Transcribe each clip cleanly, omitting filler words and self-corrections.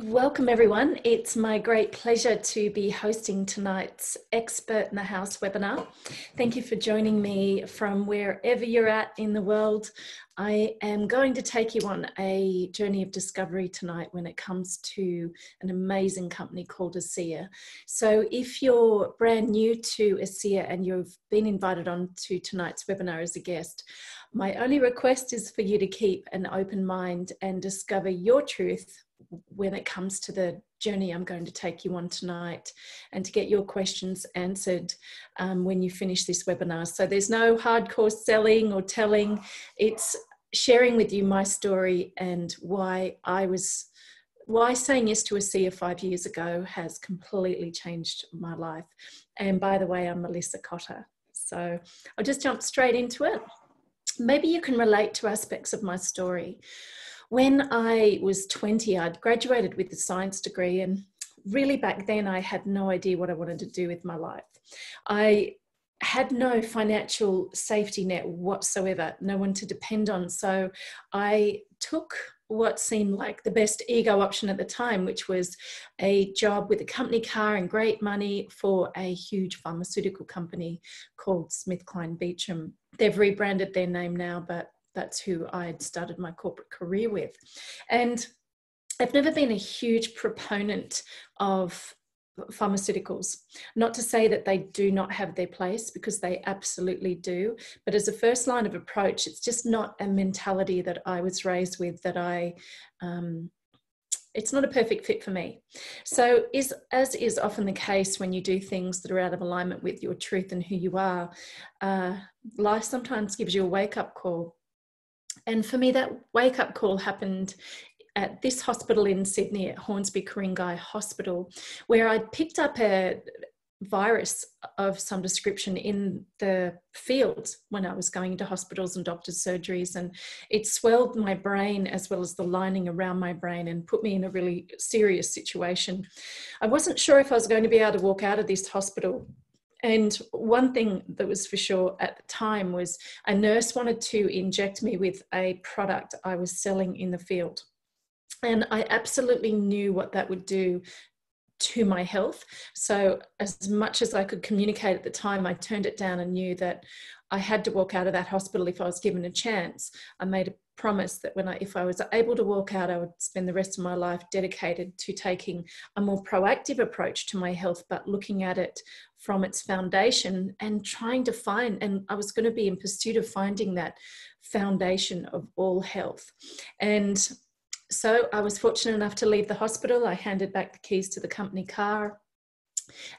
Welcome everyone. It's my great pleasure to be hosting tonight's Expert in the House webinar. Thank you for joining me from wherever you're at in the world. I am going to take you on a journey of discovery tonight when it comes to an amazing company called ASEA'S. So if you're brand new to ASEA'S and you've been invited on to tonight's webinar as a guest, my only request is for you to keep an open mind and discover your truth when it comes to the journey I'm going to take you on tonight, and to get your questions answered when you finish this webinar. So there's no hardcore selling or telling. It's sharing with you my story and why saying yes to ASEA'S 5 years ago has completely changed my life. And by the way, I'm Melissa Kotter. So I'll just jump straight into it. Maybe you can relate to aspects of my story. When I was 20, I'd graduated with a science degree, and really back then I had no idea what I wanted to do with my life. I had no financial safety net whatsoever, no one to depend on. So I took what seemed like the best ego option at the time, which was a job with a company car and great money for a huge pharmaceutical company called SmithKline Beecham. They've rebranded their name now, but that's who I had started my corporate career with. And I've never been a huge proponent of pharmaceuticals. Not to say that they do not have their place, because they absolutely do. But as a first line of approach, it's just not a mentality that I was raised with, that it's not a perfect fit for me. So as is often the case when you do things that are out of alignment with your truth and who you are, life sometimes gives you a wake-up call. And for me, that wake-up call happened at this hospital in Sydney, at Hornsby Ku-ring-gai Hospital, where I'd picked up a virus of some description in the field when I was going into hospitals and doctors' surgeries, and it swelled my brain as well as the lining around my brain and put me in a really serious situation. I wasn't sure if I was going to be able to walk out of this hospital. And one thing that was for sure at the time was a nurse wanted to inject me with a product I was selling in the field. And I absolutely knew what that would do to my health. So as much as I could communicate at the time, I turned it down and knew that I had to walk out of that hospital if I was given a chance. I made a promise that if I was able to walk out, I would spend the rest of my life dedicated to taking a more proactive approach to my health, but looking at it from its foundation and trying to find, and I was going to be in pursuit of finding that foundation of all health. And so I was fortunate enough to leave the hospital. I handed back the keys to the company car.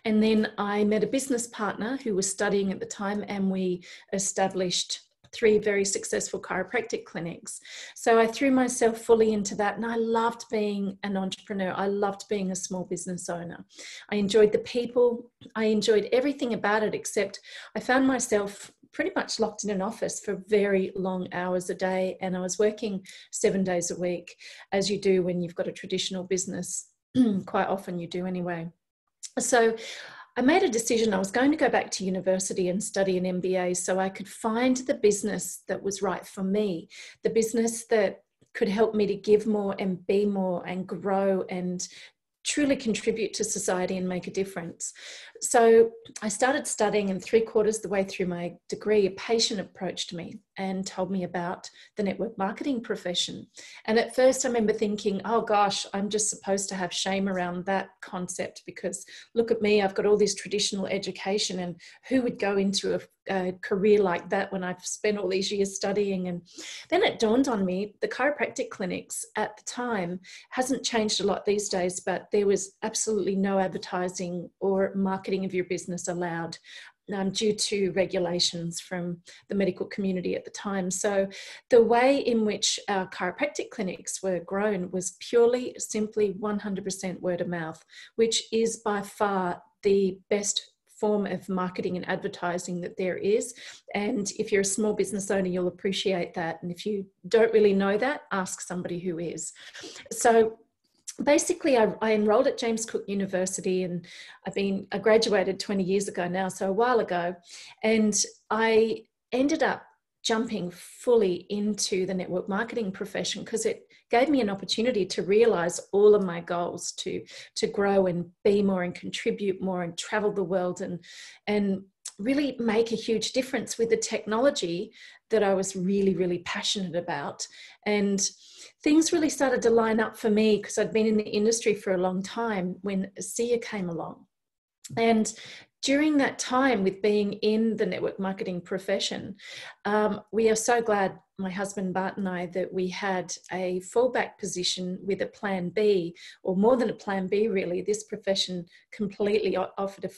And then I met a business partner who was studying at the time, and we established 3 very successful chiropractic clinics. So I threw myself fully into that, and I loved being an entrepreneur. I loved being a small business owner. I enjoyed the people. I enjoyed everything about it, except I found myself pretty much locked in an office for very long hours a day, and I was working 7 days a week, as you do when you've got a traditional business. Quite often you do anyway. So I made a decision. I was going to go back to university and study an MBA so I could find the business that was right for me, the business that could help me to give more and be more and grow and truly contribute to society and make a difference. So I started studying, and 3/4 the way through my degree, a patient approached me and told me about the network marketing profession. And at first I remember thinking, oh gosh, I'm just supposed to have shame around that concept, because look at me, I've got all this traditional education, and who would go into a career like that when I've spent all these years studying? And then it dawned on me, the chiropractic clinics at the time hasn't changed a lot these days, but there was absolutely no advertising or marketing of your business allowed due to regulations from the medical community at the time. So the way in which our chiropractic clinics were grown was purely, simply 100% word of mouth, which is by far the best form of marketing and advertising that there is. And if you're a small business owner, you'll appreciate that. And if you don't really know that, ask somebody who is. So basically, I enrolled at James Cook University, and I graduated 20 years ago now, so a while ago. And I ended up jumping fully into the network marketing profession, because it gave me an opportunity to realize all of my goals, to grow and be more and contribute more and travel the world and really make a huge difference with the technology that I was really, really passionate about. And things really started to line up for me because I'd been in the industry for a long time when ASEA came along. And during that time with being in the network marketing profession, we are so glad, my husband Bart and I, that we had a fallback position with a plan B, or more than a plan B really. This profession completely offered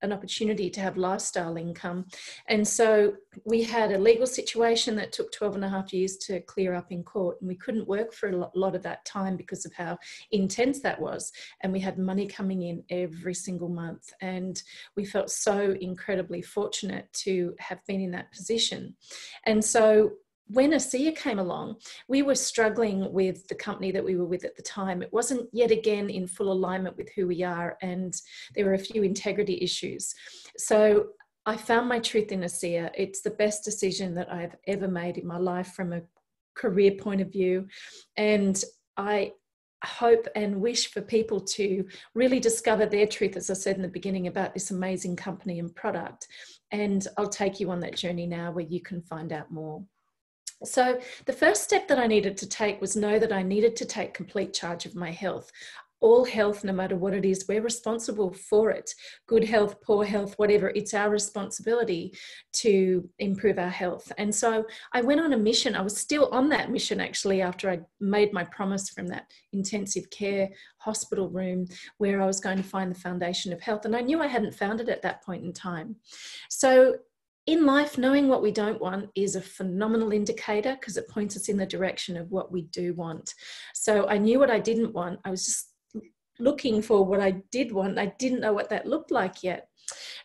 an opportunity to have lifestyle income. And so we had a legal situation that took 12.5 years to clear up in court, and we couldn't work for a lot of that time because of how intense that was. And we had money coming in every single month, and we felt so incredibly fortunate to have been in that position. And so when ASEA came along, we were struggling with the company that we were with at the time. It wasn't yet again in full alignment with who we are, and there were a few integrity issues. So I found my truth in ASEA. It's the best decision that I've ever made in my life from a career point of view. And I hope and wish for people to really discover their truth, as I said in the beginning, about this amazing company and product. And I'll take you on that journey now where you can find out more. So the first step that I needed to take was know that I needed to take complete charge of my health. All health, no matter what it is, we're responsible for it. Good health, poor health, whatever, it's our responsibility to improve our health. And so I went on a mission. I was still on that mission actually after I made my promise from that intensive care hospital room where I was going to find the foundation of health. And I knew I hadn't found it at that point in time. So in life, knowing what we don't want is a phenomenal indicator because it points us in the direction of what we do want. So I knew what I didn't want. I was just looking for what I did want. I didn't know what that looked like yet.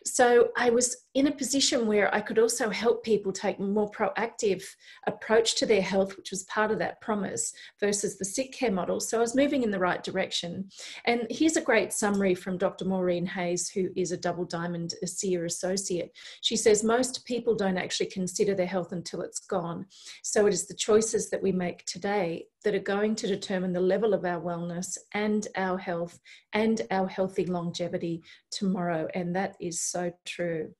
So I was in a position where I could also help people take a more proactive approach to their health, which was part of that promise, versus the sick care model. So I was moving in the right direction. And here's a great summary from Dr. Maureen Hayes, who is a double diamond ASEA associate. She says, most people don't actually consider their health until it's gone. So it is the choices that we make today that are going to determine the level of our wellness and our health and our healthy longevity tomorrow. And that is so true.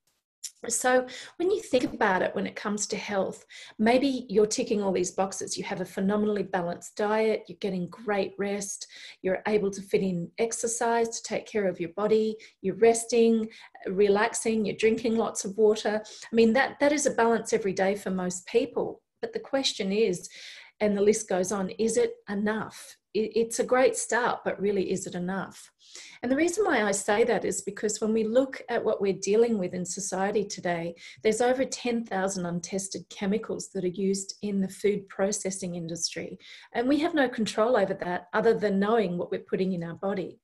So when you think about it, when it comes to health, maybe you're ticking all these boxes. You have a phenomenally balanced diet, you're getting great rest, you're able to fit in exercise to take care of your body, you're resting, relaxing, you're drinking lots of water. I mean, that is a balance every day for most people. But the question is, and the list goes on, is it enough? It's a great start, but really, is it enough? And the reason why I say that is because when we look at what we're dealing with in society today, there's over 10,000 untested chemicals that are used in the food processing industry. And we have no control over that other than knowing what we're putting in our body.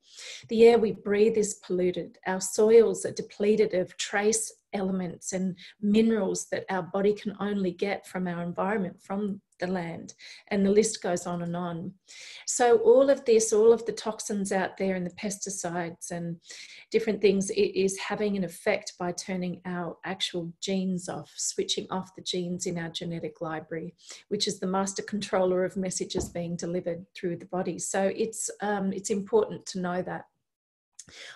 The air we breathe is polluted. Our soils are depleted of trace elements and minerals that our body can only get from our environment, from the land, and the list goes on and on. So all of this, all of the toxins out there and the pesticides and different things, it is having an effect by turning our actual genes off, switching off the genes in our genetic library, which is the master controller of messages being delivered through the body. So it's important to know that.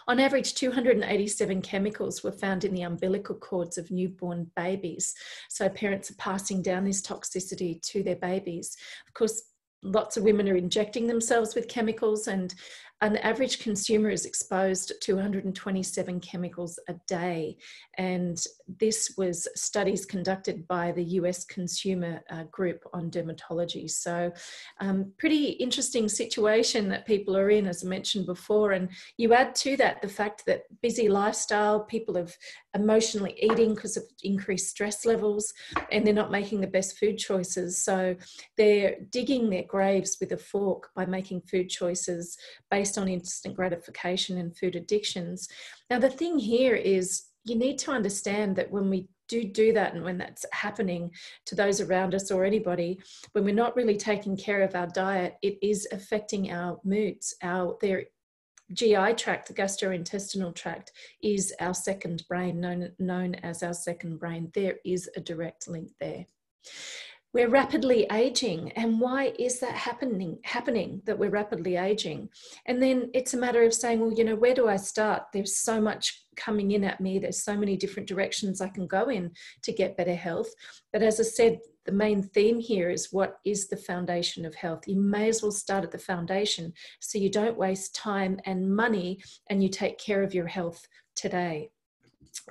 On average, 287 chemicals were found in the umbilical cords of newborn babies. So parents are passing down this toxicity to their babies. Of course, lots of women are injecting themselves with chemicals, and an average consumer is exposed to 227 chemicals a day. And this was studies conducted by the US Consumer Group on Dermatology. So pretty interesting situation that people are in, as I mentioned before. And you add to that the fact that busy lifestyle, people have emotionally eating because of increased stress levels, and they're not making the best food choices. So they're digging their graves with a fork by making food choices based on instant gratification and food addictions. Now, the thing here is you need to understand that when we do that, and when that's happening to those around us or anybody, when we're not really taking care of our diet, it is affecting our moods. Their GI tract, the gastrointestinal tract, is our second brain, known as our second brain. There is a direct link there. We're rapidly aging. And why is that happening that we're rapidly aging? And then it's a matter of saying, well, you know, where do I start? There's so much coming in at me. There's so many different directions I can go in to get better health. But as I said, the main theme here is, what is the foundation of health? You may as well start at the foundation so you don't waste time and money, and you take care of your health today.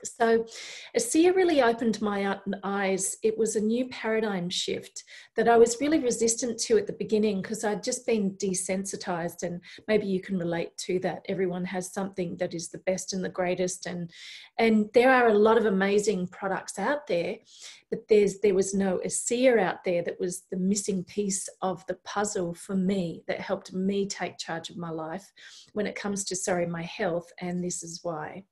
So ASEA really opened my eyes. It was a new paradigm shift that I was really resistant to at the beginning, because I'd just been desensitized, and maybe you can relate to that. Everyone has something that is the best and the greatest, and there are a lot of amazing products out there, but there was no ASEA out there that was the missing piece of the puzzle for me, that helped me take charge of my life when it comes to, my health, and this is why.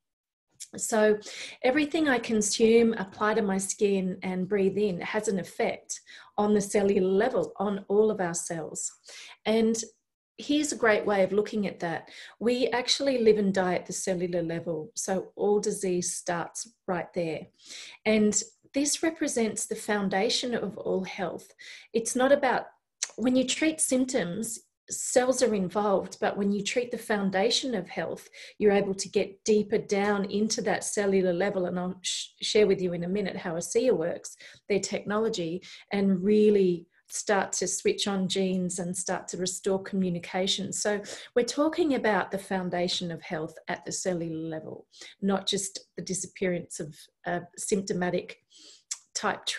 So everything I consume, apply to my skin and breathe in has an effect on the cellular level, on all of our cells. And here's a great way of looking at that. We actually live and die at the cellular level. So all disease starts right there. And this represents the foundation of all health. It's not about, when you treat symptoms, cells are involved, but when you treat the foundation of health, you're able to get deeper down into that cellular level. And I'll share with you in a minute how ASEA works, their technology, and really start to switch on genes and start to restore communication. So we're talking about the foundation of health at the cellular level, not just the disappearance of symptomatic type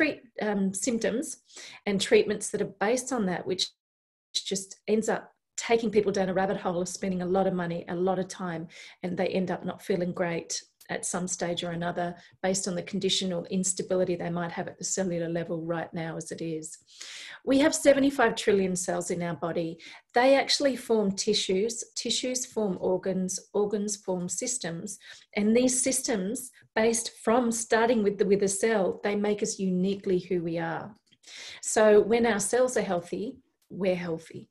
symptoms and treatments that are based on that, which just ends up taking people down a rabbit hole of spending a lot of money, a lot of time, and they end up not feeling great at some stage or another based on the condition or instability they might have at the cellular level right now as it is. We have 75 trillion cells in our body. They actually form tissues, tissues form organs, organs form systems, and these systems, based from starting with a cell, they make us uniquely who we are. So when our cells are healthy, we're healthy.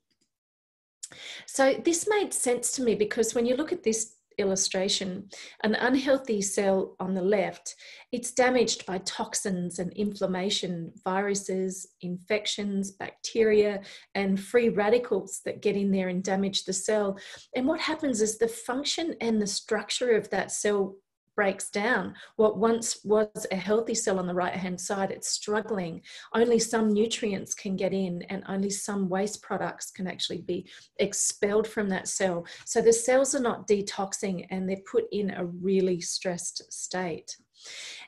So this made sense to me, because when you look at this illustration, an unhealthy cell on the left, it's damaged by toxins and inflammation, viruses, infections, bacteria, and free radicals that get in there and damage the cell. And what happens is the function and the structure of that cell breaks down. What once was a healthy cell on the right-hand side, it's struggling. Only some nutrients can get in, and only some waste products can actually be expelled from that cell. So the cells are not detoxing, and they're put in a really stressed state.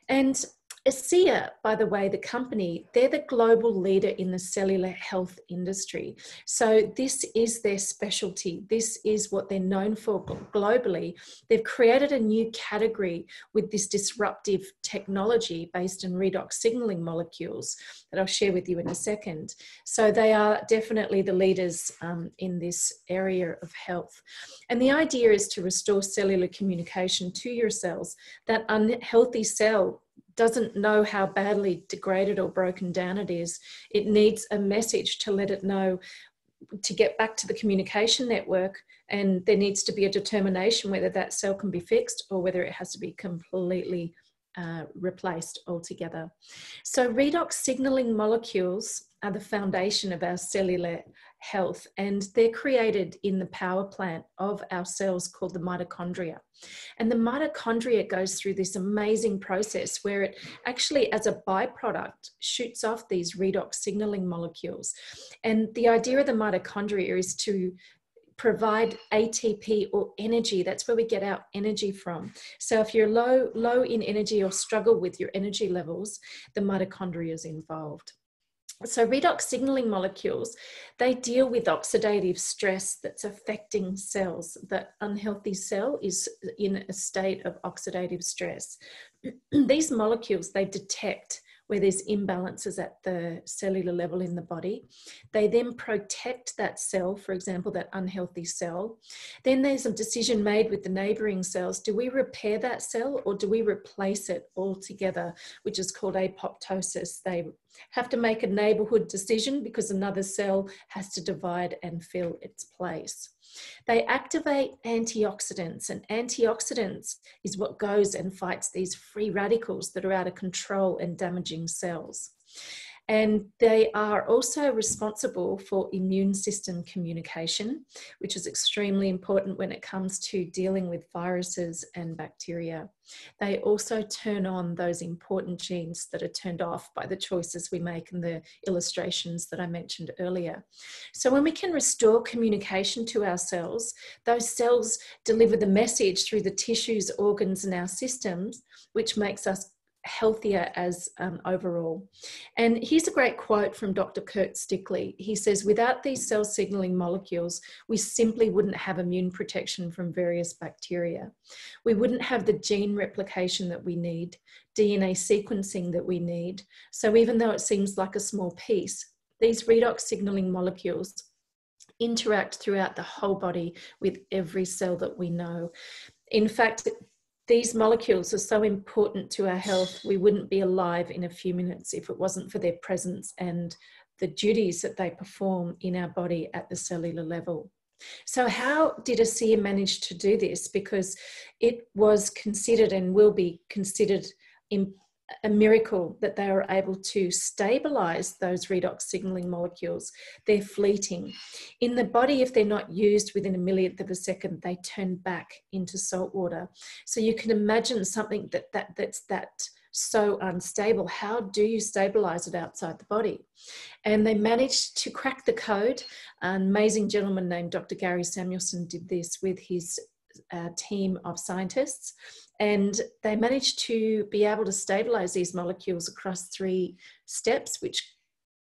And ASEA, by the way, the company, they're the global leader in the cellular health industry. So this is their specialty. This is what they're known for globally. They've created a new category with this disruptive technology based in redox signaling molecules that I'll share with you in a second. So they are definitely the leaders in this area of health. And the idea is to restore cellular communication to your cells. That unhealthy cell doesn't know how badly degraded or broken down it is. It needs a message to let it know to get back to the communication network, and there needs to be a determination whether that cell can be fixed or whether it has to be completely replaced altogether. So redox signaling molecules are the foundation of our cellular health, and they're created in the power plant of our cells called the mitochondria. And the mitochondria goes through this amazing process where it actually, as a byproduct, shoots off these redox signaling molecules. And the idea of the mitochondria is to provide ATP or energy. That's where we get our energy from. So if you're low in energy or struggle with your energy levels, the mitochondria is involved. So redox signaling molecules, they deal with oxidative stress that's affecting cells. That unhealthy cell is in a state of oxidative stress. These molecules, they detect where there's imbalances at the cellular level in the body. They then protect that cell, for example, that unhealthy cell. Then there's a decision made with the neighboring cells. Do we repair that cell or do we replace it altogether, which is called apoptosis? They have to make a neighborhood decision because another cell has to divide and fill its place. They activate antioxidants, and antioxidants is what goes and fights these free radicals that are out of control and damaging cells. And they are also responsible for immune system communication, which is extremely important when it comes to dealing with viruses and bacteria. They also turn on those important genes that are turned off by the choices we make in the illustrations that I mentioned earlier. So when we can restore communication to our cells, those cells deliver the message through the tissues, organs, and our systems, which makes us healthier as overall. And here's a great quote from Dr. Kurt Stickley. He says, without these cell signaling molecules, we simply wouldn't have immune protection from various bacteria. We wouldn't have the gene replication that we need, DNA sequencing that we need. So even though it seems like a small piece, these redox signaling molecules interact throughout the whole body with every cell that we know. In fact, these molecules are so important to our health, we wouldn't be alive in a few minutes if it wasn't for their presence and the duties that they perform in our body at the cellular level. So how did ASEA manage to do this? Because it was considered and will be considered a miracle that they are able to stabilize those redox signaling molecules. They're fleeting. In the body, if they're not used within a millionth of a second, they turn back into salt water. So you can imagine something that's so unstable. How do you stabilize it outside the body? And they managed to crack the code. An amazing gentleman named Dr. Gary Samuelson did this with his team of scientists, and they managed to be able to stabilize these molecules across 3 steps, which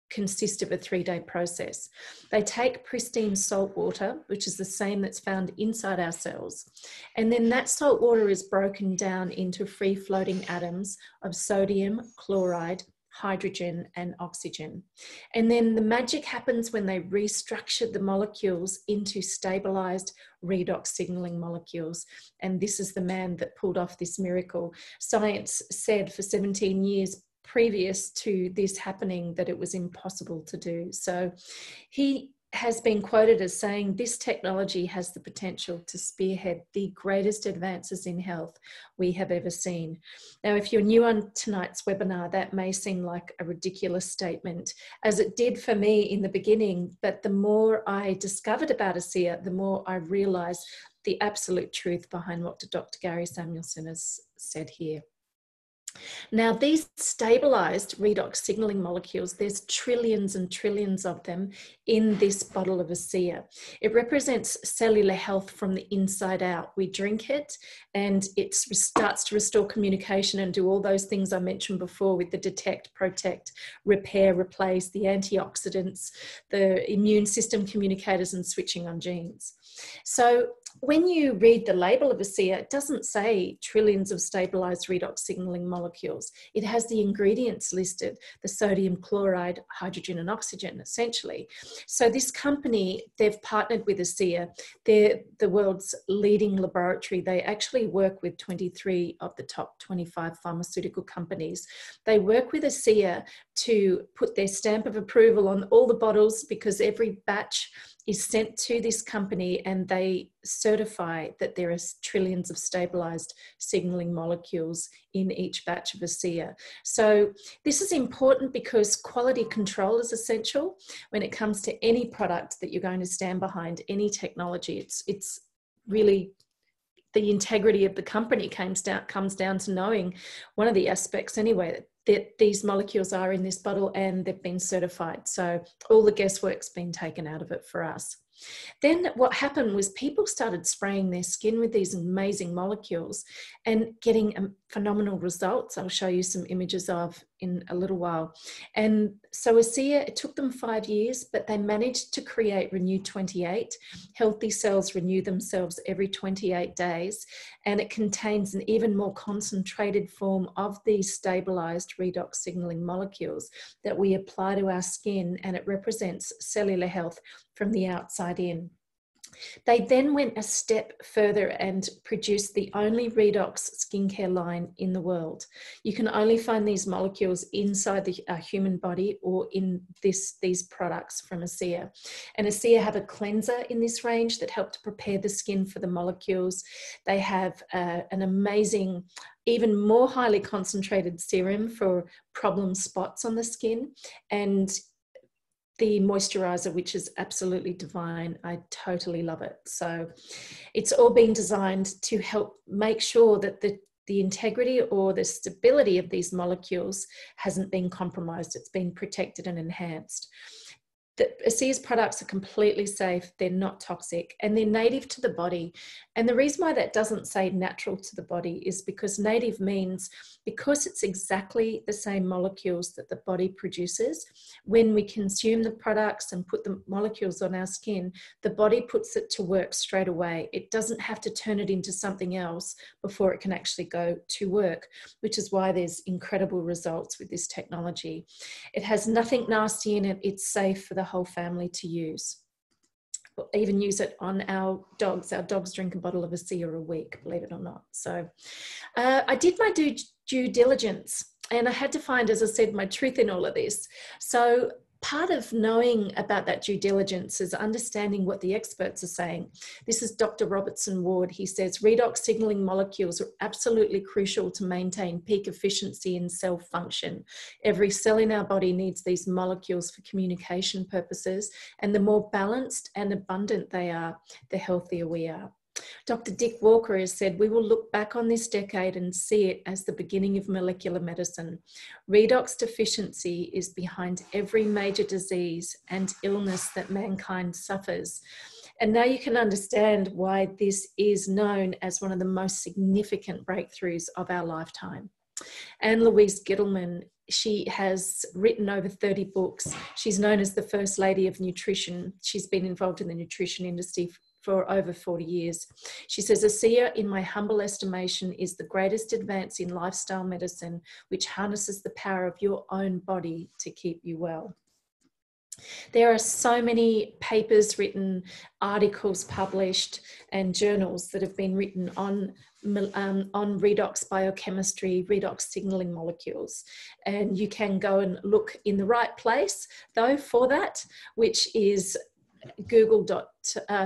consist of a 3-day process. They take pristine salt water, which is the same that's found inside our cells, and then that salt water is broken down into free-floating atoms of sodium, chloride, hydrogen, and oxygen. And then the magic happens when they restructure the molecules into stabilized redox signaling molecules. And this is the man that pulled off this miracle. Science said for 17 years previous to this happening that it was impossible to do. So he has been quoted as saying, this technology has the potential to spearhead the greatest advances in health we have ever seen. Now, if you're new on tonight's webinar, that may seem like a ridiculous statement, as it did for me in the beginning, but the more I discovered about ASEA, the more I realized the absolute truth behind what Dr. Gary Samuelson has said here. Now, these stabilized redox signaling molecules, there's trillions and trillions of them in this bottle of ASEA. It represents cellular health from the inside out. We drink it and it starts to restore communication and do all those things I mentioned before with the detect, protect, repair, replace, the antioxidants, the immune system communicators, and switching on genes. So when you read the label of ASEA, it doesn't say trillions of stabilized redox signaling molecules. It has the ingredients listed, the sodium, chloride, hydrogen, and oxygen, essentially. So this company, they've partnered with ASEA. They're the world's leading laboratory. They actually work with 23 of the top 25 pharmaceutical companies. They work with ASEA to put their stamp of approval on all the bottles, because every batch is sent to this company and they certify that there are trillions of stabilized signaling molecules in each batch of ASEA. So this is important because quality control is essential when it comes to any product that you're going to stand behind, any technology. It's really the integrity of the company comes down to knowing one of the aspects anyway, that these molecules are in this bottle and they've been certified. So all the guesswork's been taken out of it for us. Then what happened was people started spraying their skin with these amazing molecules and getting phenomenal results. I'll show you some images of in a little while. And so ASEA, it took them 5 years, but they managed to create Renew 28. Healthy cells renew themselves every 28 days, and it contains an even more concentrated form of these stabilized redox signaling molecules that we apply to our skin, and it represents cellular health from the outside in. They then went a step further and produced the only redox skincare line in the world. You can only find these molecules inside the human body or in these products from ASEA. And ASEA have a cleanser in this range that help to prepare the skin for the molecules. They have an amazing, even more highly concentrated serum for problem spots on the skin, and the moisturizer, which is absolutely divine. I totally love it. So it's all been designed to help make sure that the integrity or the stability of these molecules hasn't been compromised. It's been protected and enhanced. The ASEA'S products are completely safe, they're not toxic, and they're native to the body. And the reason why that doesn't say natural to the body is because native means because it's exactly the same molecules that the body produces. When we consume the products and put the molecules on our skin, the body puts it to work straight away. It doesn't have to turn it into something else before it can actually go to work, which is why there's incredible results with this technology. It has nothing nasty in it. It's safe for the whole family to use. We'll even use it on our dogs. Our dogs drink a bottle of ASEA a week, believe it or not. So I did my due diligence, and I had to find, as I said, my truth in all of this. So part of knowing about that due diligence is understanding what the experts are saying. This is Dr. Robertson Ward. He says, redox signaling molecules are absolutely crucial to maintain peak efficiency in cell function. Every cell in our body needs these molecules for communication purposes, and the more balanced and abundant they are, the healthier we are. Dr. Dick Walker has said, we will look back on this decade and see it as the beginning of molecular medicine. Redox deficiency is behind every major disease and illness that mankind suffers. And now you can understand why this is known as one of the most significant breakthroughs of our lifetime. Anne Louise Gittleman, she has written over 30 books. She's known as the First Lady of Nutrition. She's been involved in the nutrition industry for over 40 years. She says, ASEA, in my humble estimation, is the greatest advance in lifestyle medicine, which harnesses the power of your own body to keep you well. There are so many papers written, articles published, and journals that have been written on redox biochemistry, redox signaling molecules. And you can go and look in the right place, though, for that, which is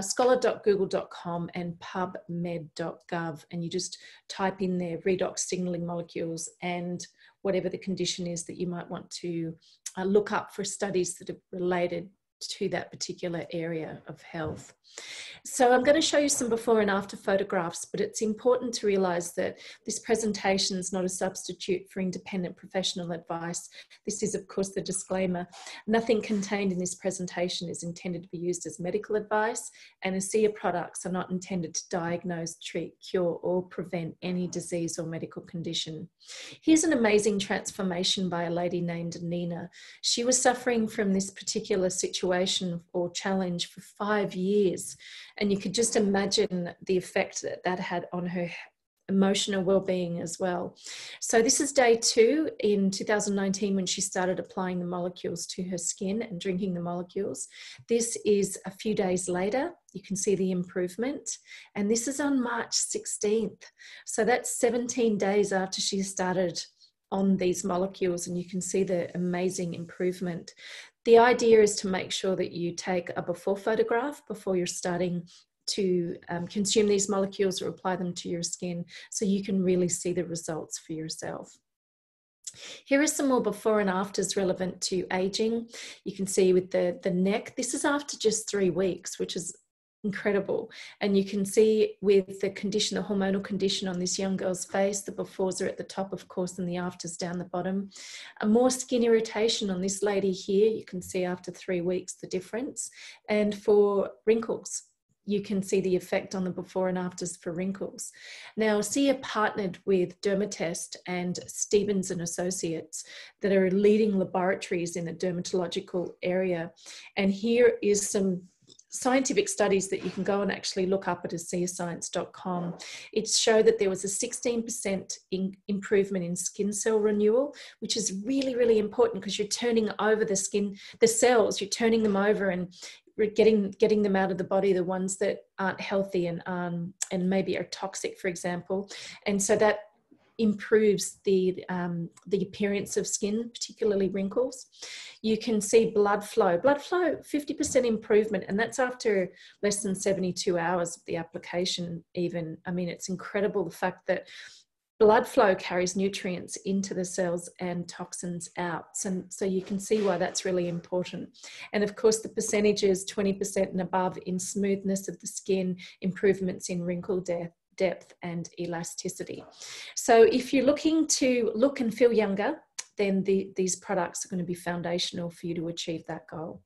scholar.google.com and pubmed.gov, and you just type in there redox signaling molecules and whatever the condition is that you might want to look up for studies that are related to that particular area of health. So I'm going to show you some before and after photographs, but it's important to realize that this presentation is not a substitute for independent professional advice. This is, of course, the disclaimer. Nothing contained in this presentation is intended to be used as medical advice, and ASEA products are not intended to diagnose, treat, cure, or prevent any disease or medical condition. Here's an amazing transformation by a lady named Nina. She was suffering from this particular situation or challenge for 5 years. And you could just imagine the effect that that had on her emotional well-being as well. So this is day 2 in 2019 when she started applying the molecules to her skin and drinking the molecules. This is a few days later. You can see the improvement. And this is on March 16th. So that's 17 days after she started on these molecules, and you can see the amazing improvement. The idea is to make sure that you take a before photograph before you're starting to consume these molecules or apply them to your skin, so you can really see the results for yourself. Here are some more before and afters relevant to aging. You can see with the neck, this is after just 3 weeks, which is incredible. And you can see with the condition, the hormonal condition on this young girl's face, the befores are at the top, of course, and the afters down the bottom. More skin irritation on this lady here. You can see after 3 weeks the difference. And for wrinkles, you can see the effect on the before and afters for wrinkles. Now, ASEA partnered with Dermatest and Stevens and Associates that are leading laboratories in the dermatological area. And here is some scientific studies that you can go and actually look up at ASEA'Science.com. It showed that there was a 16% improvement in skin cell renewal, which is really, really important because you're turning over the skin, the cells, you're turning them over and getting them out of the body, the ones that aren't healthy and maybe are toxic, for example. And so that improves the appearance of skin, particularly wrinkles. You can see blood flow, 50% improvement, and that's after less than 72 hours of the application even. I mean, it's incredible the fact that blood flow carries nutrients into the cells and toxins out. So you can see why that's really important. And of course, the percentages, 20% and above in smoothness of the skin, improvements in wrinkle depth and elasticity. So if you're looking to look and feel younger, then these products are going to be foundational for you to achieve that goal.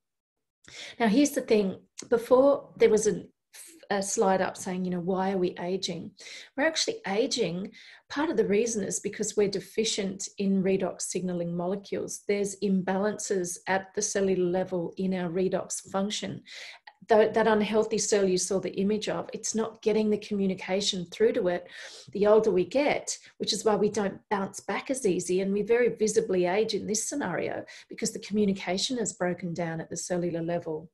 Now, here's the thing. Before, there was a slide up saying, you know, why are we aging? We're actually aging. Part of the reason is because we're deficient in redox signaling molecules. There's imbalances at the cellular level in our redox function. That unhealthy cell you saw the image of, it's not getting the communication through to it the older we get, which is why we don't bounce back as easy, and we very visibly age in this scenario because the communication is broken down at the cellular level.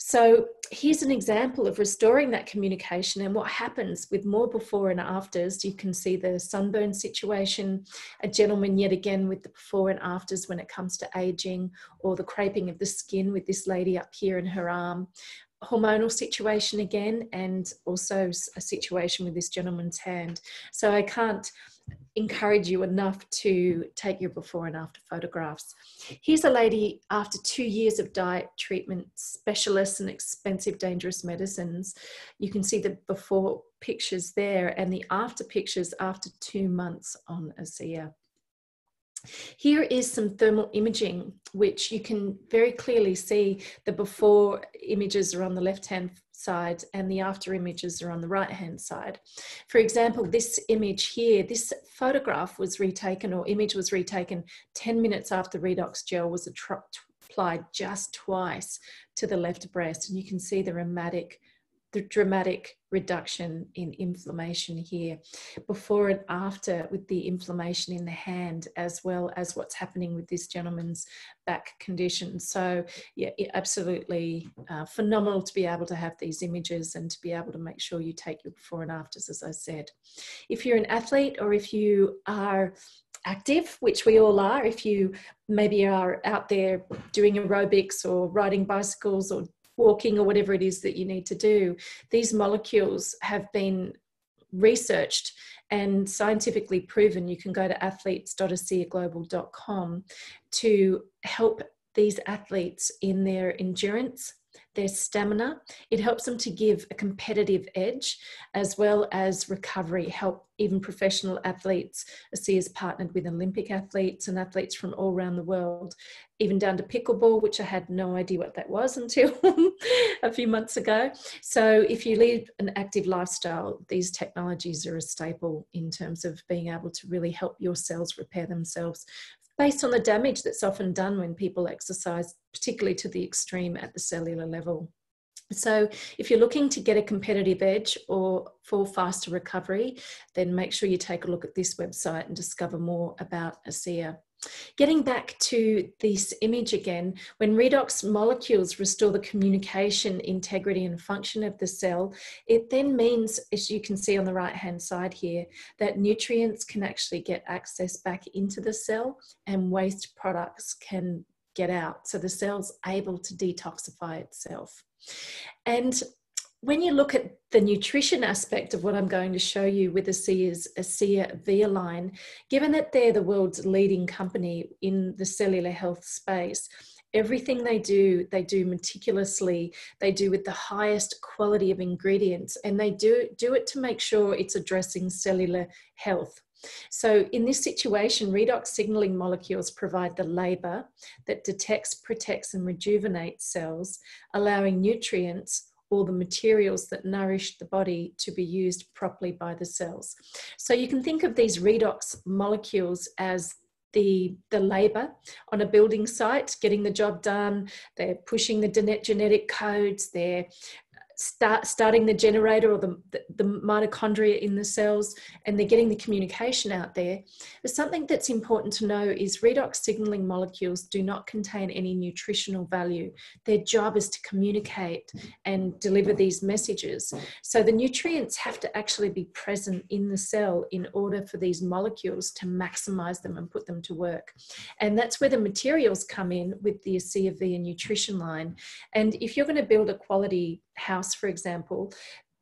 So here's an example of restoring that communication and what happens with more before and afters. You can see the sunburn situation, a gentleman yet again with the before and afters when it comes to aging, or the creping of the skin with this lady up here in her arm. Hormonal situation again, and also a situation with this gentleman's hand. So I can't encourage you enough to take your before and after photographs. Here's a lady after 2 years of diet treatment, specialists and expensive dangerous medicines. You can see the before pictures there and the after pictures after 2 months on ASEA. Here is some thermal imaging, which you can very clearly see the before images are on the left-hand side and the after images are on the right-hand side. For example, this image here, this photograph was retaken, or image was retaken 10 minutes after redox gel was applied just twice to the left breast. And you can see the dramatic reduction in inflammation here, before and after, with the inflammation in the hand, as well as what's happening with this gentleman's back condition. So yeah, absolutely phenomenal to be able to have these images and to be able to make sure you take your before and afters, as I said. If you're an athlete, or if you are active, which we all are, if you maybe are out there doing aerobics or riding bicycles or walking or whatever it is that you need to do, these molecules have been researched and scientifically proven. You can go to athletes.aseaglobal.com to help these athletes in their endurance, their stamina. It helps them to give a competitive edge, as well as recovery, help even professional athletes. ASEA's partnered with Olympic athletes and athletes from all around the world, even down to pickleball, which I had no idea what that was until a few months ago. So if you lead an active lifestyle, these technologies are a staple in terms of being able to really help your cells repair themselves based on the damage that's often done when people exercise, particularly to the extreme at the cellular level. So if you're looking to get a competitive edge or for faster recovery, then make sure you take a look at this website and discover more about ASEA. Getting back to this image again, when redox molecules restore the communication, integrity and function of the cell, it then means, as you can see on the right hand side here, that nutrients can actually get access back into the cell and waste products can get out. So the cell's able to detoxify itself. And when you look at the nutrition aspect of what I'm going to show you with ASEA's ASEA'Via line, given that they're the world's leading company in the cellular health space, everything they do meticulously, they do with the highest quality of ingredients, and they do it to make sure it's addressing cellular health. So in this situation, redox signaling molecules provide the labor that detects, protects and rejuvenates cells, allowing nutrients, or the materials that nourish the body, to be used properly by the cells. So you can think of these redox molecules as the labour on a building site, getting the job done. They're pushing the genetic codes. They're starting the generator or the mitochondria in the cells, and they're getting the communication out there. But something that's important to know is redox signaling molecules do not contain any nutritional value. Their job is to communicate and deliver these messages. So the nutrients have to actually be present in the cell in order for these molecules to maximize them and put them to work. And that's where the materials come in with the ASEAVIA nutrition line. And if you're going to build a quality house, for example,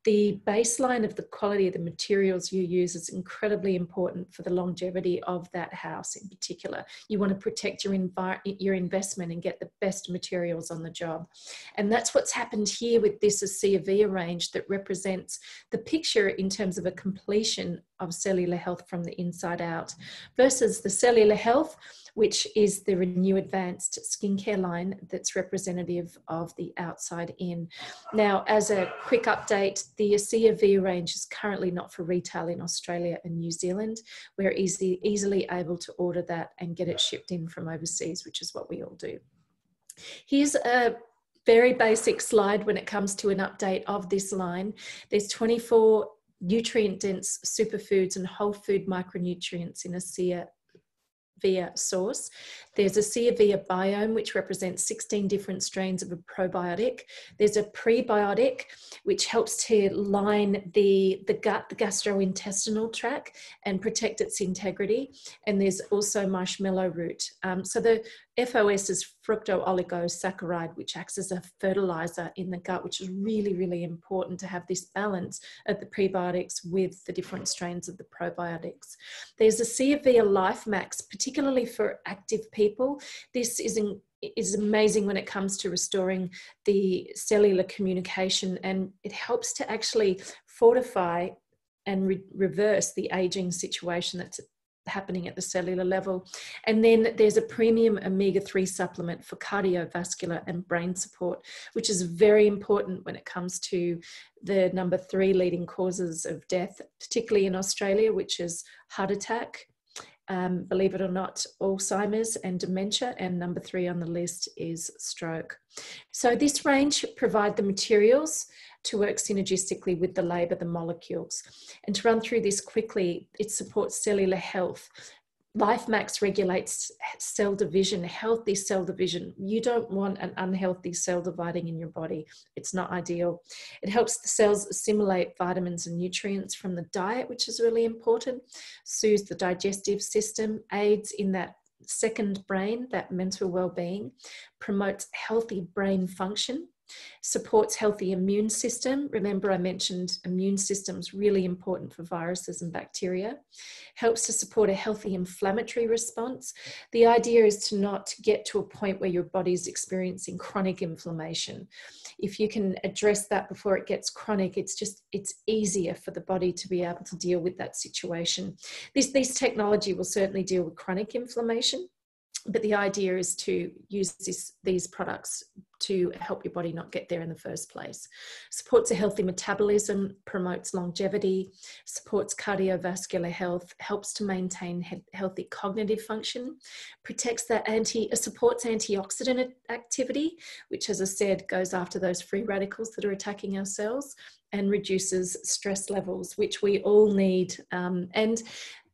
the baseline of the quality of the materials you use is incredibly important for the longevity of that house in particular. You want to protect your investment and get the best materials on the job. And that's what's happened here with this ASEAVIA range that represents the picture in terms of a completion of cellular health from the inside out versus the cellular health, which is the Renew Advanced skincare line that's representative of the outside in. Now, as a quick update, the ASEAVIA range is currently not for retail in Australia and New Zealand. We're easily able to order that and get it shipped in from overseas, which is what we all do. Here's a very basic slide when it comes to an update of this line. There's 24 nutrient-dense superfoods and whole food micronutrients in ASEAVIA source. There's a ASEAVIA biome, which represents 16 different strains of a probiotic. There's a prebiotic, which helps to line the gut, the gastrointestinal tract, and protect its integrity. And there's also marshmallow root. So the FOS is fructooligosaccharides, which acts as a fertilizer in the gut, which is really, really important to have this balance of the prebiotics with the different strains of the probiotics. There's a ASEAVIA Life Max, particularly for active people. This is amazing when it comes to restoring the cellular communication, and it helps to actually fortify and reverse the aging situation that's happening at the cellular level. And then there's a premium omega-3 supplement for cardiovascular and brain support, which is very important when it comes to the number 3 leading causes of death, particularly in Australia, which is heart attack, believe it or not, Alzheimer's and dementia, and number 3 on the list is stroke. So this range provides the materials to work synergistically with the labour, the molecules. And to run through this quickly, it supports cellular health. LifeMax regulates cell division, healthy cell division. You don't want an unhealthy cell dividing in your body. It's not ideal. It helps the cells assimilate vitamins and nutrients from the diet, which is really important, soothes the digestive system, aids in that second brain, that mental well-being, promotes healthy brain function, supports healthy immune system. Remember, I mentioned immune system's really important for viruses and bacteria. Helps to support a healthy inflammatory response. The idea is to not get to a point where your body is experiencing chronic inflammation. If you can address that before it gets chronic, it's easier for the body to be able to deal with that situation. This technology will certainly deal with chronic inflammation, but the idea is to use these products to help your body not get there in the first place. Supports a healthy metabolism, promotes longevity, supports cardiovascular health, helps to maintain healthy cognitive function, supports antioxidant activity, which, as I said, goes after those free radicals that are attacking our cells, and reduces stress levels, which we all need. And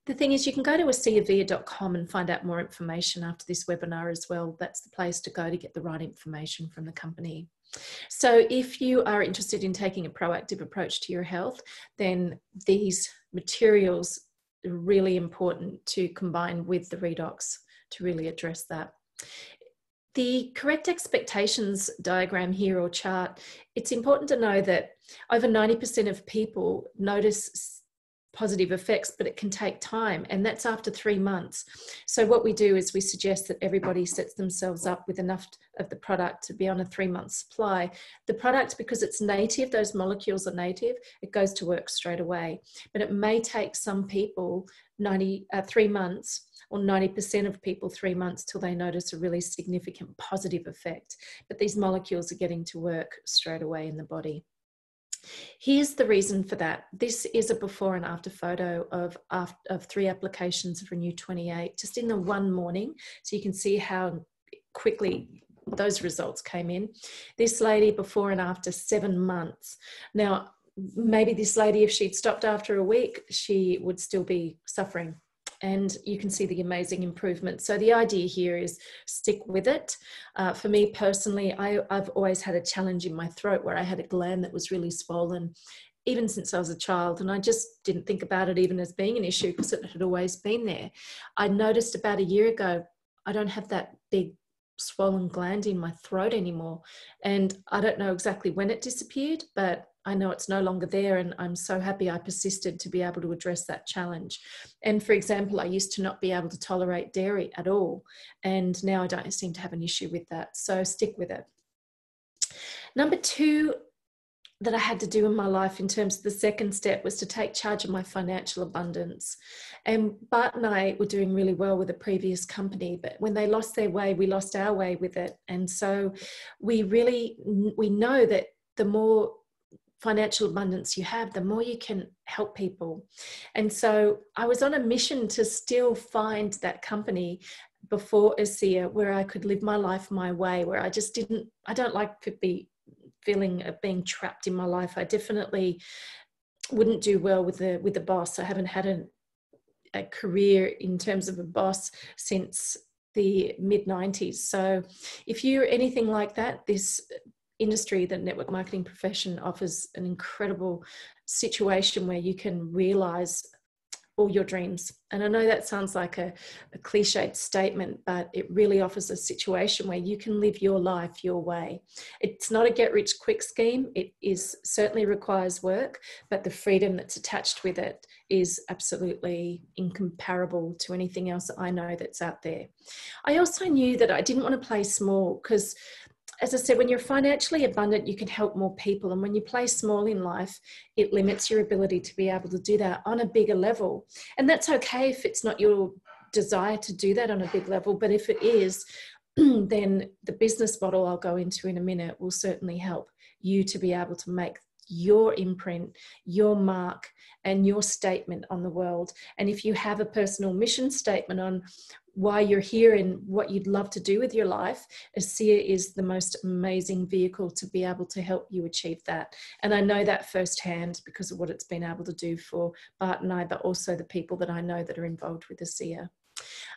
the thing is, you can go to ASEAVIA.com and find out more information after this webinar as well. That's the place to go to get the right information from the company. So if you are interested in taking a proactive approach to your health, then these materials are really important to combine with the redox to really address that. The correct expectations diagram here, or chart, it's important to know that over 90% of people notice positive effects, but it can take time, and that's after 3 months. So what we do is we suggest that everybody sets themselves up with enough of the product to be on a 3-month supply. The product, because it's native, those molecules are native, it goes to work straight away. But it may take some people 3 months, or 90% of people 3 months, till they notice a really significant positive effect. But these molecules are getting to work straight away in the body. Here's the reason for that. This is a before and after photo of 3 applications of Renew 28, just in the one morning. So you can see how quickly those results came in. This lady before and after 7 months. Now, maybe this lady, if she'd stopped after a week, she would still be suffering. And you can see the amazing improvement. So the idea here is stick with it. For me personally, I've always had a challenge in my throat where I had a gland that was really swollen, even since I was a child. And I just didn't think about it even as being an issue because it had always been there. I noticed about a year ago, I don't have that big swollen gland in my throat anymore. And I don't know exactly when it disappeared, but I know it's no longer there, and I'm so happy I persisted to be able to address that challenge. And for example, I used to not be able to tolerate dairy at all, and now I don't seem to have an issue with that. So stick with it. Number 2 that I had to do in my life in terms of the second step was to take charge of my financial abundance. And Bart and I were doing really well with a previous company, but when they lost their way, we lost our way with it. And so we know that the more financial abundance you have, the more you can help people. And so I was on a mission to still find that company before ASEA where I could live my life my way, where I don't like to be feeling of being trapped in my life. I definitely wouldn't do well with the boss. I haven't had a career in terms of a boss since the mid-90s. So if you're anything like that, this industry, the network marketing profession, offers an incredible situation where you can realize all your dreams. And I know that sounds like a cliched statement, but it really offers a situation where you can live your life your way. It's not a get-rich-quick scheme. It certainly requires work, but the freedom that's attached with it is absolutely incomparable to anything else I know that's out there. I also knew that I didn't want to play small because, as I said, when you're financially abundant, you can help more people. And when you play small in life, it limits your ability to be able to do that on a bigger level. And that's okay if it's not your desire to do that on a big level. But if it is, then the business model I'll go into in a minute will certainly help you to be able to make your imprint, your mark, and your statement on the world. And if you have a personal mission statement on why you're here and what you'd love to do with your life, ASEA is the most amazing vehicle to be able to help you achieve that. And I know that firsthand because of what it's been able to do for Bart and I, but also the people that I know that are involved with ASEA.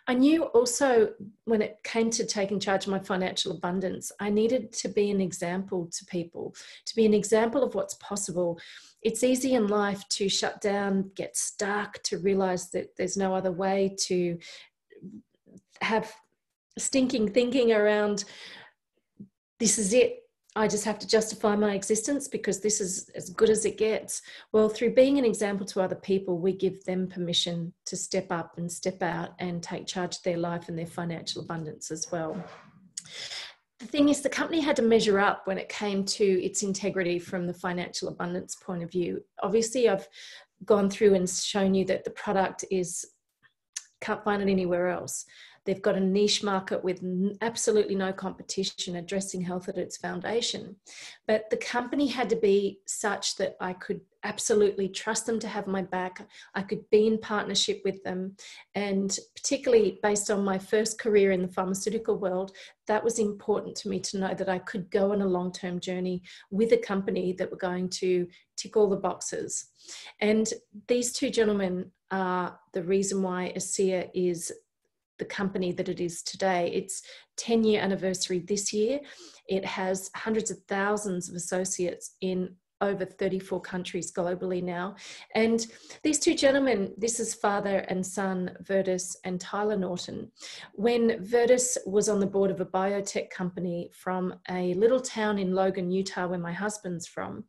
I knew also when it came to taking charge of my financial abundance, I needed to be an example to people, to be an example of what's possible. It's easy in life to shut down, get stuck, to realize that there's no other way, to have stinking thinking around, this is it. I just have to justify my existence because this is as good as it gets. Well, through being an example to other people, we give them permission to step up and step out and take charge of their life and their financial abundance as well. The thing is, the company had to measure up when it came to its integrity from the financial abundance point of view. Obviously, I've gone through and shown you that the product can't find it anywhere else. They've got a niche market with absolutely no competition, addressing health at its foundation. But the company had to be such that I could absolutely trust them to have my back. I could be in partnership with them. And particularly based on my first career in the pharmaceutical world, that was important to me to know that I could go on a long-term journey with a company that were going to tick all the boxes. And these two gentlemen are the reason why ASEA is the company that it is today. It's 10-year anniversary this year. It has hundreds of thousands of associates in over 34 countries globally now. And these two gentlemen, this is father and son, Virtus and Tyler Norton. When Virtus was on the board of a biotech company from a little town in Logan, Utah, where my husband's from,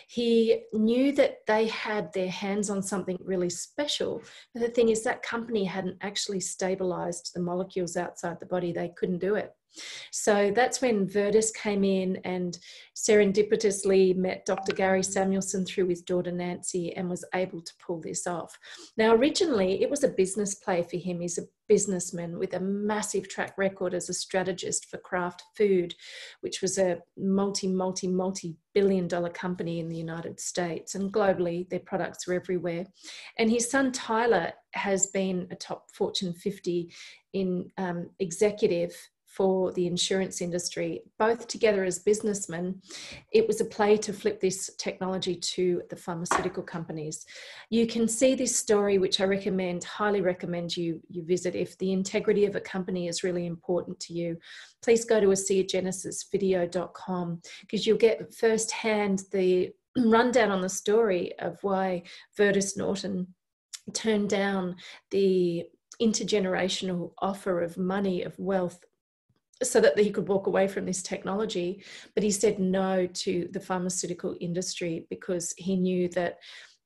he knew that they had their hands on something really special. But the thing is, that company hadn't actually stabilized the molecules outside the body. They couldn't do it. So that's when Virtus came in and serendipitously met Dr. Gary Samuelson through his daughter Nancy and was able to pull this off. Now, originally, it was a business play for him. He's a businessman with a massive track record as a strategist for Kraft Food, which was a multi-billion-dollar company in the United States, and globally their products are everywhere. And his son Tyler has been a top Fortune 50 in executive for the insurance industry, both together as businessmen. It was a play to flip this technology to the pharmaceutical companies. You can see this story, which I highly recommend you visit. If the integrity of a company is really important to you, please go to ASEAGenesisvideo.com, because you'll get firsthand the rundown on the story of why Virtus Norton turned down the intergenerational offer of money, of wealth, so that he could walk away from this technology. But he said no to the pharmaceutical industry because he knew that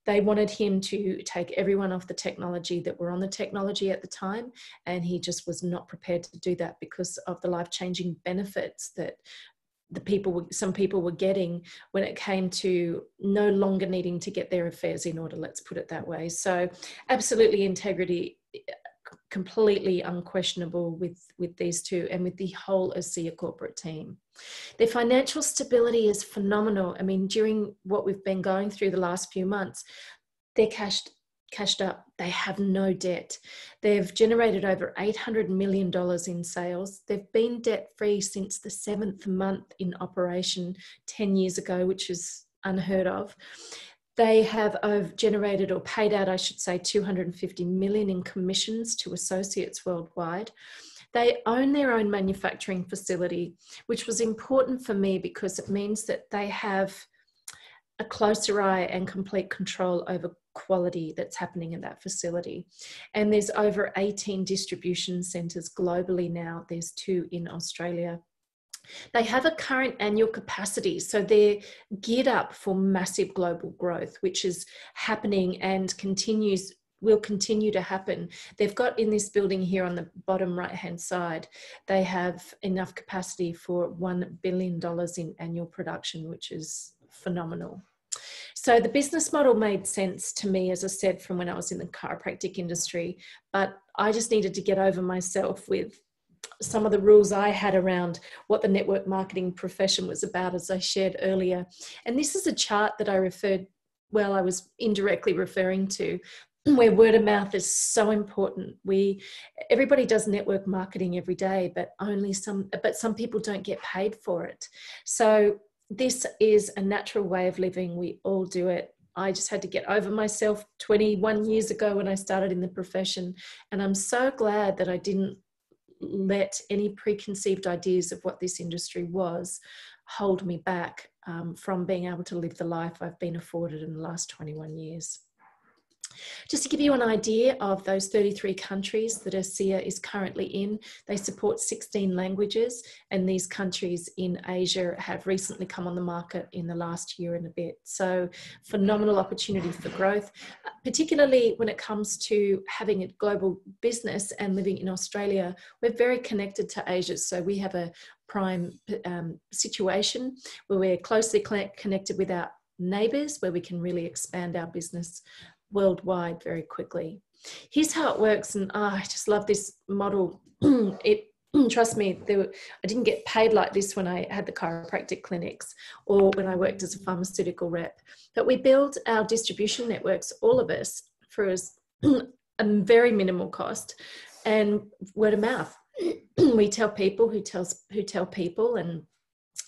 they wanted him to take everyone off the technology that were on the technology at the time. And he just was not prepared to do that because of the life-changing benefits that some people were getting when it came to no longer needing to get their affairs in order, let's put it that way. So absolutely integrity, completely unquestionable with these two and with the whole ASEA corporate team. Their financial stability is phenomenal. I mean, during what we've been going through the last few months, they're cashed up. They have no debt. They've generated over $800 million in sales. They've been debt-free since the 7th month in operation 10 years ago, which is unheard of. They have generated, or paid out, I should say, $250 million in commissions to associates worldwide. They own their own manufacturing facility, which was important for me because it means that they have a closer eye and complete control over quality that's happening in that facility. And there's over 18 distribution centres globally now. There's 2 in Australia. They have a current annual capacity, so they're geared up for massive global growth, which is happening and will continue to happen. They've got in this building here on the bottom right-hand side, they have enough capacity for $1 billion in annual production, which is phenomenal. So the business model made sense to me, as I said, from when I was in the chiropractic industry, but I just needed to get over myself with some of the rules I had around what the network marketing profession was about, as I shared earlier. And this is a chart that I was indirectly referring to, where word of mouth is so important. Everybody does network marketing every day, but some people don't get paid for it. So this is a natural way of living. We all do it. I just had to get over myself 21 years ago when I started in the profession. And I'm so glad that I didn't let any preconceived ideas of what this industry was hold me back from being able to live the life I've been afforded in the last 21 years. Just to give you an idea of those 33 countries that ASEA is currently in, they support 16 languages, and these countries in Asia have recently come on the market in the last year and a bit. So phenomenal opportunity for growth, particularly when it comes to having a global business and living in Australia. We're very connected to Asia, so we have a prime situation where we're closely connected with our neighbours, where we can really expand our business worldwide very quickly. Here's how it works, and I just love this model. Trust me, I didn't get paid like this when I had the chiropractic clinics or when I worked as a pharmaceutical rep, but we build our distribution networks, all of us, for a very minimal cost and word of mouth. We tell people who tell people, and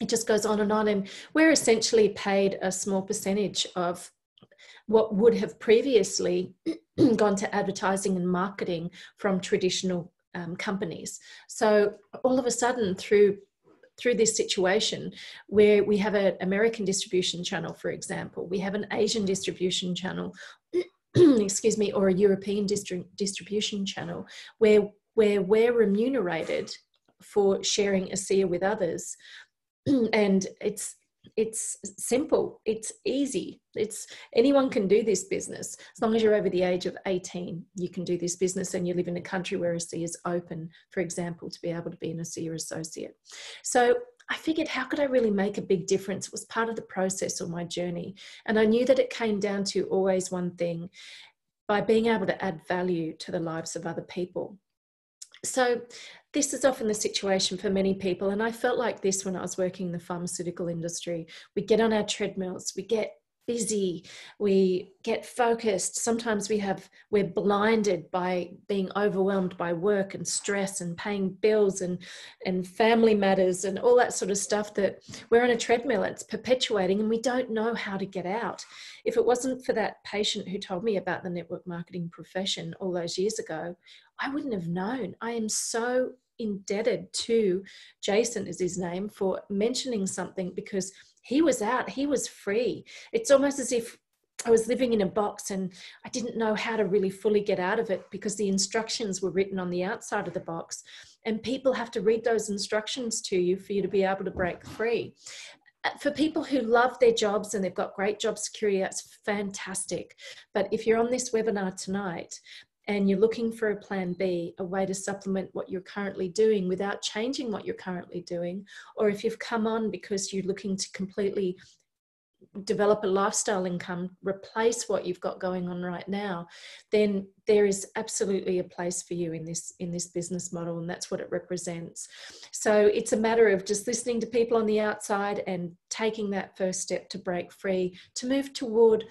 it just goes on, and we're essentially paid a small percentage of what would have previously gone to advertising and marketing from traditional companies. So all of a sudden, through this situation where we have an American distribution channel, for example, we have an Asian distribution channel, excuse me, or a European distribution channel, where we're remunerated for sharing ASEA with others. And it's It's simple, it's easy, anyone can do this business. As long as you're over the age of 18, you can do this business, and you live in a country where ASEA is open, for example, to be able to be an ASEA associate. So I figured, how could I really make a big difference? It was part of the process or my journey. And I knew that it came down to always one thing: by being able to add value to the lives of other people. So this is often the situation for many people, and I felt like this when I was working in the pharmaceutical industry. We get on our treadmills, we get busy, we get focused. Sometimes we're blinded by being overwhelmed by work and stress and paying bills and family matters and all that sort of stuff, that we're on a treadmill. It's perpetuating, and we don't know how to get out. If it wasn't for that patient who told me about the network marketing profession all those years ago, I wouldn't have known. I am so indebted to Jason, is his name, for mentioning something, because he was out, he was free. It's almost as if I was living in a box and I didn't know how to really fully get out of it, because the instructions were written on the outside of the box, and people have to read those instructions to you for you to be able to break free. For people who love their jobs and they've got great job security, that's fantastic. But if you're on this webinar tonight and you're looking for a plan B, a way to supplement what you're currently doing without changing what you're currently doing, or if you've come on because you're looking to completely develop a lifestyle income, replace what you've got going on right now, then there is absolutely a place for you in this business model, and that's what it represents. So it's a matter of just listening to people on the outside and taking that first step to break free, to move toward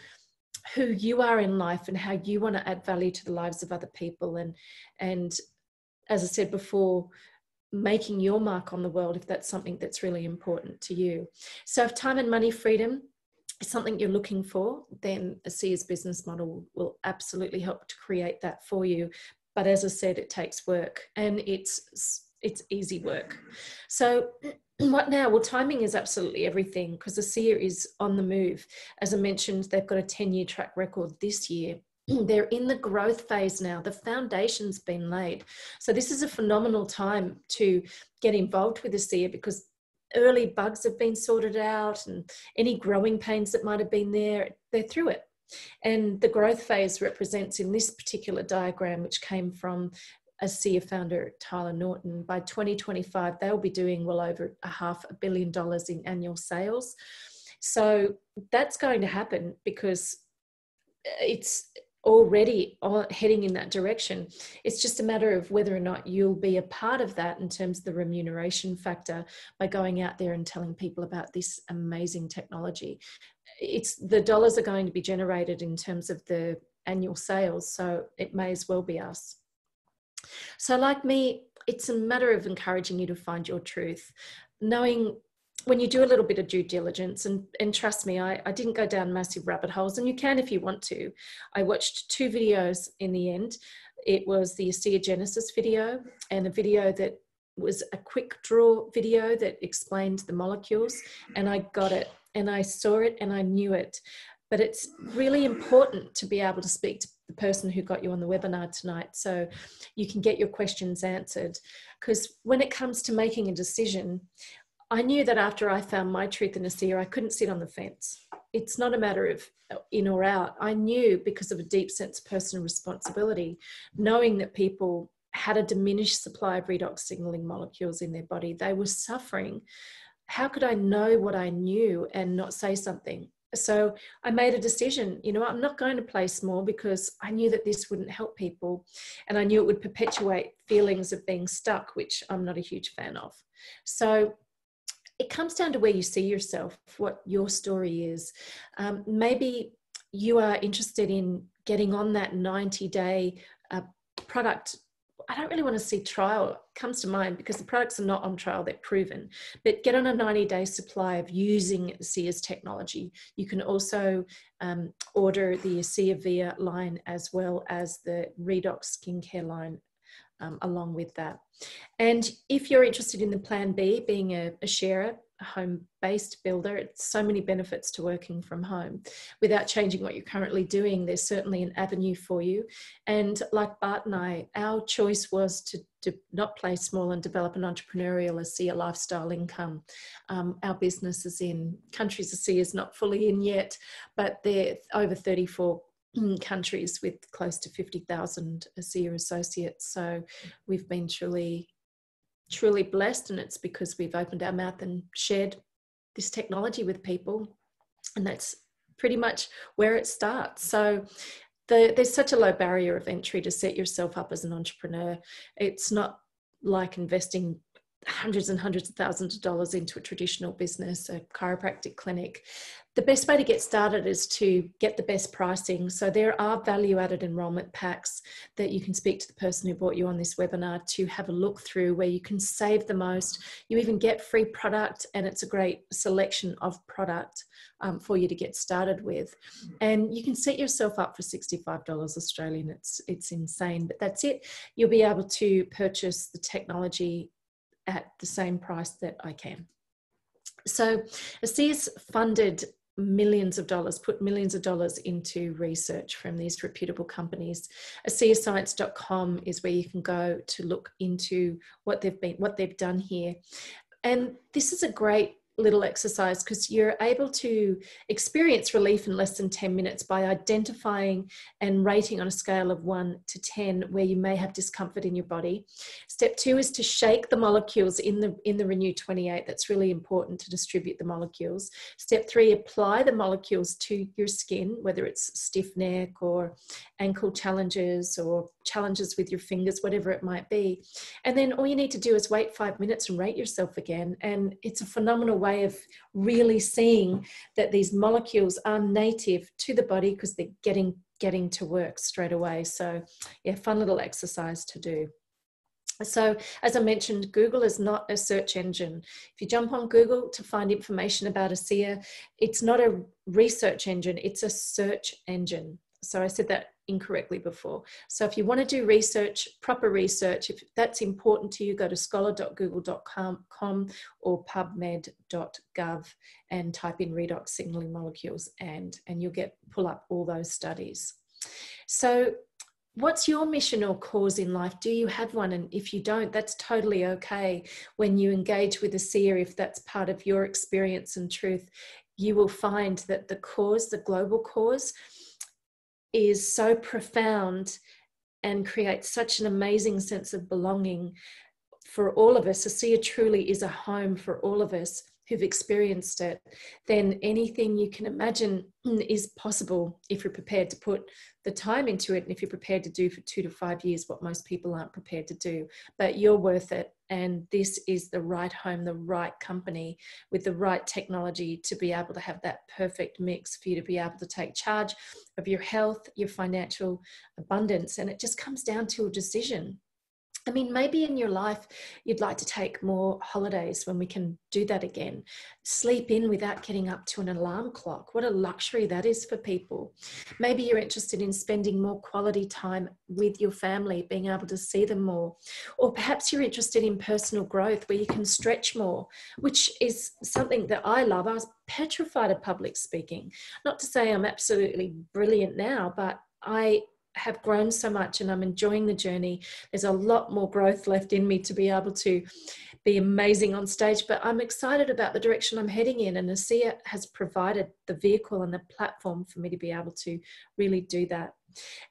who you are in life and how you want to add value to the lives of other people. And as I said before, making your mark on the world, if that's something that's really important to you. So if time and money freedom is something you're looking for, then ASEA'S business model will absolutely help to create that for you. But as I said, it takes work, and it's easy work. So what now? Well, timing is absolutely everything, because ASEA is on the move. As I mentioned, they've got a 10-year track record this year. They're in the growth phase now. The foundation's been laid. So this is a phenomenal time to get involved with ASEA, because early bugs have been sorted out, and any growing pains that might have been there, they're through it. And the growth phase represents, in this particular diagram, which came from ASEA founder Tyler Norton, by 2025, they'll be doing well over $500 million in annual sales. So that's going to happen, because it's already heading in that direction. It's just a matter of whether or not you'll be a part of that in terms of the remuneration factor, by going out there and telling people about this amazing technology. The dollars are going to be generated in terms of the annual sales, so it may as well be us. So like me, it's a matter of encouraging you to find your truth, knowing when you do a little bit of due diligence, and trust me, I didn't go down massive rabbit holes, and you can if you want to. I watched 2 videos in the end. It was the ASEA Genesis video, and a video that was a quick draw video that explained the molecules, and I got it, and I saw it, and I knew it. But it's really important to be able to speak to the person who got you on the webinar tonight, so you can get your questions answered. Because when it comes to making a decision, I knew that after I found my truth in ASEA, I couldn't sit on the fence. It's not a matter of in or out. I knew, because of a deep sense of personal responsibility, knowing that people had a diminished supply of redox signaling molecules in their body, they were suffering. How could I know what I knew and not say something? So I made a decision, I'm not going to play small, because I knew that this wouldn't help people, and I knew it would perpetuate feelings of being stuck, which I'm not a huge fan of. So it comes down to where you see yourself, what your story is. Maybe you are interested in getting on that 90-day product. I don't really want to see trial comes to mind, because the products are not on trial, they're proven. But get on a 90-day supply of using ASEA'S technology. You can also order the ASEAVIA line, as well as the Redox skincare line along with that. And if you're interested in the plan B, being a sharer, home-based builder. It's so many benefits to working from home. Without changing what you're currently doing, there's certainly an avenue for you. And like Bart and I, our choice was to not play small and develop an entrepreneurial ASEA lifestyle income. Our business is in countries ASEA is not fully in yet, but they're over 34 countries with close to 50,000 ASEA associates. So we've been truly blessed, and it's because we've opened our mouth and shared this technology with people, and that's pretty much where it starts. So there's such a low barrier of entry to set yourself up as an entrepreneur. It's not like investing hundreds and hundreds of thousands of dollars into a traditional business, a chiropractic clinic. The best way to get started is to get the best pricing. So there are value-added enrollment packs that you can speak to the person who brought you on this webinar to have a look through, where you can save the most. You even get free product, and it's a great selection of product for you to get started with. And you can set yourself up for $65 Australian. It's insane, but that's it. You'll be able to purchase the technology at the same price that I can. So ASEA'S funded millions of dollars, put millions of dollars into research from these reputable companies. ASEAscience.com is where you can go to look into what they've done here. And this is a great little exercise because you're able to experience relief in less than 10 minutes by identifying and rating on a scale of 1 to 10 where you may have discomfort in your body. Step 2 is to shake the molecules in the Renew 28. That's really important to distribute the molecules. Step 3, apply the molecules to your skin, whether it's stiff neck or ankle challenges or challenges with your fingers, whatever it might be. And then all you need to do is wait 5 minutes and rate yourself again. And it's a phenomenal way of really seeing that these molecules are native to the body because they're getting to work straight away. So yeah, fun little exercise to do. So as I mentioned, Google is not a search engine. If you jump on Google to find information about ASEA, it's not a research engine, it's a search engine. So I said that incorrectly before. So if you want to do research, proper research, if that's important to you, go to scholar.google.com or pubmed.gov and type in redox signaling molecules and you'll pull up all those studies. So what's your mission or cause in life? Do you have one? And if you don't, that's totally okay. When you engage with ASEA, if that's part of your experience and truth, you will find that the cause, the global cause, is so profound and creates such an amazing sense of belonging for all of us. ASEA truly is a home for all of us who've experienced it. Then anything you can imagine is possible if you're prepared to put the time into it and if you're prepared to do for 2 to 5 years what most people aren't prepared to do. But you're worth it, and this is the right home, the right company with the right technology to be able to have that perfect mix for you to be able to take charge of your health, your financial abundance. And it just comes down to a decision. I mean, maybe in your life, you'd like to take more holidays when we can do that again. Sleep in without getting up to an alarm clock. What a luxury that is for people. Maybe you're interested in spending more quality time with your family, being able to see them more. Or perhaps you're interested in personal growth where you can stretch more, which is something that I love. I was petrified of public speaking. Not to say I'm absolutely brilliant now, but I have grown so much and I'm enjoying the journey. There's a lot more growth left in me to be able to be amazing on stage, but I'm excited about the direction I'm heading in, and ASEA has provided the vehicle and the platform for me to be able to really do that.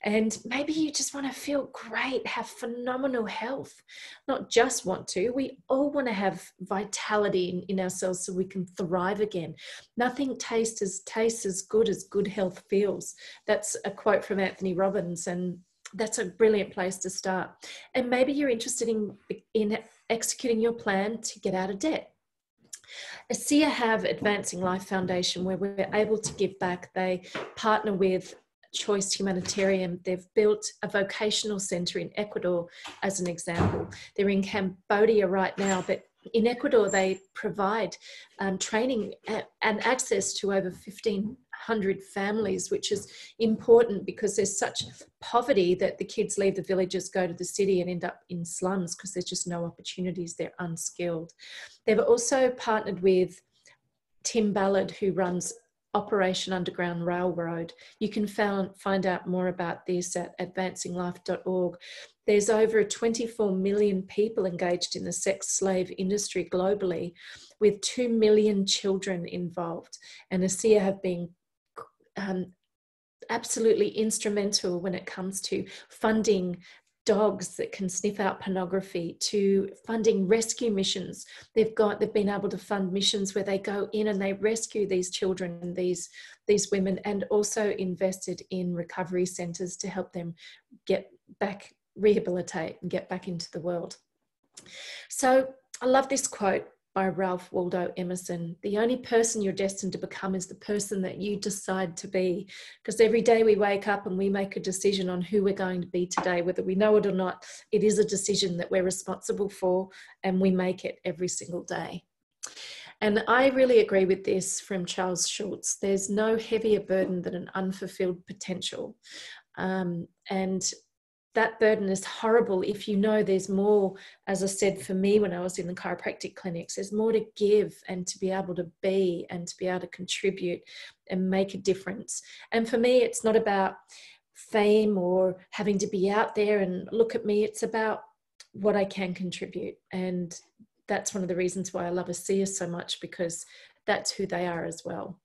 And maybe you just want to feel great, have phenomenal health, not just want to. We all want to have vitality in ourselves so we can thrive again. Nothing tastes as good as good health feels. That's a quote from Anthony Robbins, and that's a brilliant place to start. And maybe you're interested in executing your plan to get out of debt. ASEA have Advancing Life Foundation, where we're able to give back. They partner with Choice Humanitarian. They've built a vocational centre in Ecuador as an example. They're in Cambodia right now, but in Ecuador they provide training and access to over 100 families, which is important because there's such poverty that the kids leave the villages, go to the city and end up in slums because there's just no opportunities. They're unskilled. They've also partnered with Tim Ballard, who runs Operation Underground Railroad. You can find out more about this at advancinglife.org. There's over 24 million people engaged in the sex slave industry globally, with 2 million children involved. And ASEA have been absolutely instrumental when it comes to funding dogs that can sniff out pornography, to funding rescue missions. They've been able to fund missions where they go in and they rescue these children and these women, and also invested in recovery centres to help them get back, rehabilitate and get back into the world. So I love this quote by Ralph Waldo Emerson: "The only person you're destined to become is the person that you decide to be." Because every day we wake up and we make a decision on who we're going to be today, whether we know it or not. It is a decision that we're responsible for, and we make it every single day. And I really agree with this from Charles Schulz. There's no heavier burden than an unfulfilled potential. And that burden is horrible if you know there's more. As I said, for me, when I was in the chiropractic clinics, there's more to give and to be able to be and to be able to contribute and make a difference. And for me, it's not about fame or having to be out there and look at me. It's about what I can contribute. And that's one of the reasons why I love ASEA so much, because that's who they are as well.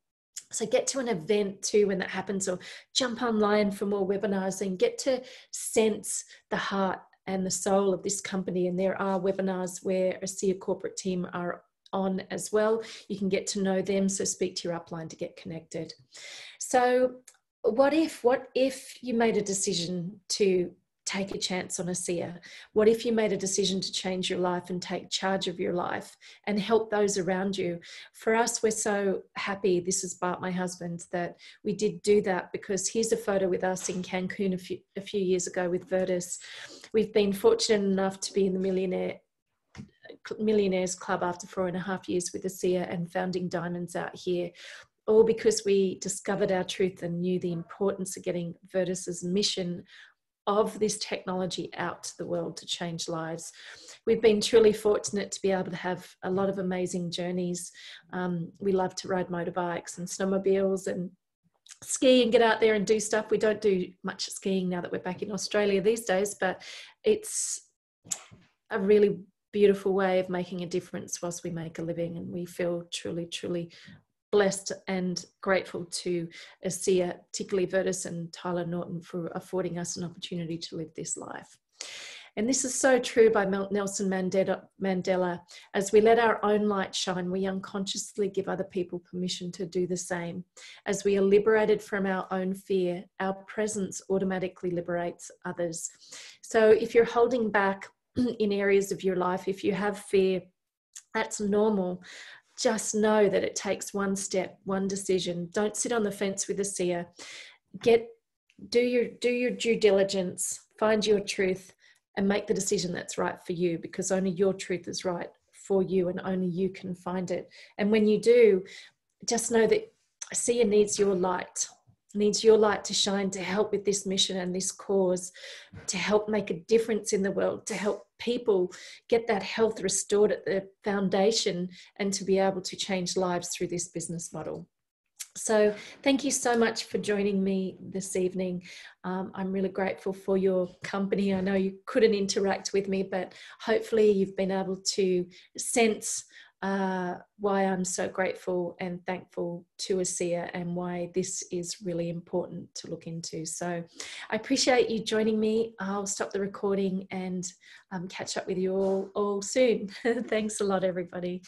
So get to an event too when that happens, or jump online for more webinars and get to sense the heart and the soul of this company. And there are webinars where ASEA corporate team are on as well. You can get to know them, so speak to your upline to get connected. So what if you made a decision to take a chance on ASEA? What if you made a decision to change your life and take charge of your life and help those around you? For us, we're so happy, this is Bart, my husband, that we did do that, because here's a photo with us in Cancun a few years ago with Virtus. We've been fortunate enough to be in the Millionaires Club after 4.5 years with ASEA and founding diamonds out here, all because we discovered our truth and knew the importance of getting Virtus's mission of this technology out to the world to change lives. We've been truly fortunate to be able to have a lot of amazing journeys. We love to ride motorbikes and snowmobiles and ski and get out there and do stuff. We don't do much skiing now that we're back in Australia these days, but it's a really beautiful way of making a difference whilst we make a living. And we feel truly, truly blessed and grateful to ASEA, particularly Virtus and Tyler Norton, for affording us an opportunity to live this life. And this is so true by Nelson Mandela. As we let our own light shine, we unconsciously give other people permission to do the same. As we are liberated from our own fear, our presence automatically liberates others. So if you're holding back in areas of your life, if you have fear, that's normal. Just know that it takes one step, one decision. Don't sit on the fence with ASEA. Do your due diligence, find your truth, and make the decision that's right for you, because only your truth is right for you and only you can find it. And when you do, just know that ASEA needs your light to shine, to help with this mission and this cause, to help make a difference in the world, to help people get that health restored at the foundation, and to be able to change lives through this business model. So thank you so much for joining me this evening. I'm really grateful for your company. I know you couldn't interact with me, but hopefully you've been able to sense why I'm so grateful and thankful to ASEA, and why this is really important to look into. So I appreciate you joining me. I'll stop the recording and catch up with you all soon. Thanks a lot, everybody.